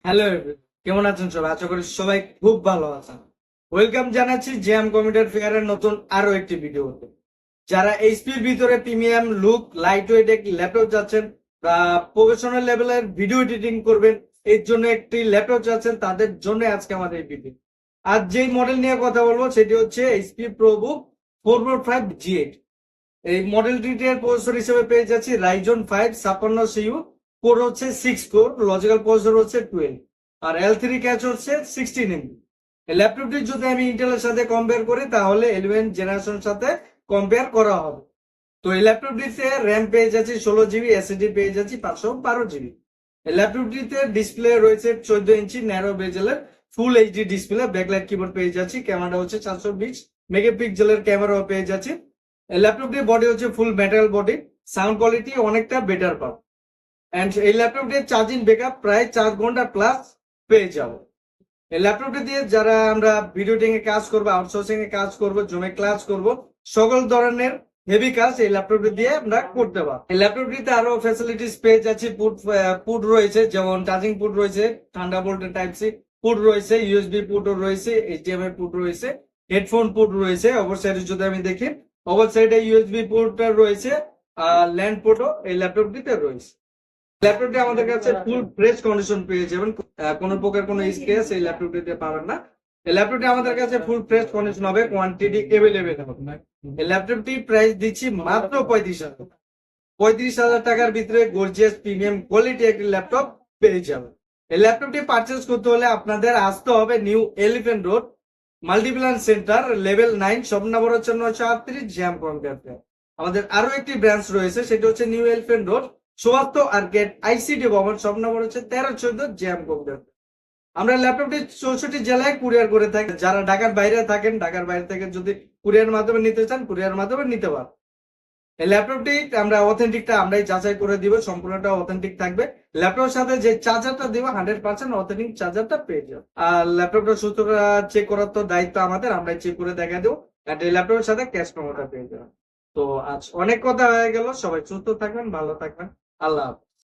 Hello কেমন আছেন সবাই? আশা করি সবাই খুব ভালো আছেন। ওয়েলকাম জানাচ্ছি জেএম কম্পিউটার ফেয়ারের নতুন আরো একটি ভিডিওতে। যারা এইচপির ভিতরে প্রিমিয়াম লুক লাইট ওয়েট একটি ল্যাপটপ যাচ্ছেন বা প্রফেশনাল লেভেলের ভিডিও এডিটিং করবেন, এর জন্য একটি ল্যাপটপ যাচ্ছেন, তাদের জন্য আজকে আমাদের এই ভিডিও। আজ যেই মডেল নিয়ে কথা বলবো সেটি হচ্ছে এইচপি প্রোবুক 445G8। এই মডেলটিতে প্রসেসর হিসেবে পেয়ে যাচ্ছি রাইজন 5 56 CU, কোর হচ্ছে 6 কোর, লজিক্যাল প্রসেসর হচ্ছে 12, আর L3 ক্যাচ হচ্ছে 16 MB। এই ল্যাপটপটি যদি আমি ইন্টেলের সাথে কম্পেয়ার করি তাহলে 11 জেনারেশন সাথে কম্পেয়ার করা হবে। তো এই ল্যাপটপটিতে র্যাম পেয়ে যাচ্ছি 16 GB, এসএসডি পেয়ে যাচ্ছি 512 GB। এই ল্যাপটপটিতে ডিসপ্লে রয়েছে 14 ইঞ্চি ন্যারো বেজেলের full HD display, backlight keyboard পেয়ে যাচ্ছি, ক্যামেরা হচ্ছে 420 মেগাপিক্সেলের ক্যামেরাও পেয়ে যাচ্ছি। এই ল্যাপটপটির বডি হচ্ছে ফুল মেটাল বডি, সাউন্ড কোয়ালিটি অনেকটা বেটার পাবো। এন্ড এই ল্যাপটপটির চার্জিং ব্যাকআপ প্রায় 4 ঘন্টা প্লাস পেয়ে যাবো। এই ল্যাপটপটি দিয়ে যারা আমরা ভিডিও এডিটিং এ কাজ করবো, আউটসোর্সিং এ কাজ করবো, জুমে ক্লাস করব, সকল ধরনের হেভি কাজ এই ল্যাপটপটি দিয়ে আমরা করতে পারবো। এই ল্যাপটপটিতে আরো ফ্যাসিলিটিস পেয়ে যাচ্ছি। পুট রয়েছে, যেমন চার্জিং পুট রয়েছে, থান্ডারবোল্টের টাইপ সি পুট রয়েছে, ইউএসবি পুটও রয়েছে, এইচডিএমআই পুট রয়েছে, হেডফোন পুট রয়েছে। অপর সাইডে যদি আমি দেখি, অপর সাইডে ইউএসবি পুটটা রয়েছে, আর ল্যান্ড পোর্টও এই ল্যাপটপটিতে রয়েছে। ল্যাপটপটি আমাদের কাছে ফুল ফ্রেশ কন্ডিশন পেয়ে যাবেন, কোনো প্রকার কোনো স্ক্র্যাচ এই ল্যাপটপটিতে পাবেন না। এই ল্যাপটপটি আমাদের কাছে ফুল ফ্রেশ কন্ডিশন হবে, কোয়ান্টিটি এভেলেবেল হবে। এই ল্যাপটপটি প্রাইস দিচ্ছি মাত্র 35,000। 35,000 টাকার ভিতরে গর্জিয়াস প্রিমিয়াম কোয়ালিটি একটি ল্যাপটপ পেয়ে যাবেন। এই ল্যাপটপটি পারচেস করতে হলে আপনাদের আসতে হবে new elephant road, Multiplan centre, level 9, shop number হচ্ছে 938, জ্যাম কম্পিউটার। আমাদের আরো একটি ব্রাঞ্চ রয়েছে, সেটা হচ্ছে new elephant road, 74 arcade ICT ভবন, শপ নম্বর হচ্ছে 1314, জ্যাম কম্পিউটার। আমরা ল্যাপটপটি 64 জেলায় কুরিয়ার করে থাকি। যারা ঢাকার বাইরে থাকেন, ঢাকার বাইরে থেকে যদি কুরিয়ার মাধ্যমে নিতে চান, কুরিয়ার মাধ্যমে নিতে পারেন। এই ল্যাপটপটি আমরা অথেন্টিকটা আমরাই যাচাই করে দিব, সম্পূর্ণটা অথেন্টিক থাকবে। ল্যাপটপের সাথে যে চার্জারটা দিব 100% অথেন্টিক চার্জারটা পেয়ে যাবে। আর ল্যাপটপটা সুস্থ চেক করার তো দায়িত্ব আমাদের, আমরাই চেক করে দেখা দেবো। আর এই ল্যাপটপের সাথে ক্যাশ মেমোটা পেয়ে যাবেন। তো আজ অনেক কথা হয়ে গেল, সবাই সুস্থ থাকবেন, ভালো থাকবেন, আল্লাহ হাফেজ।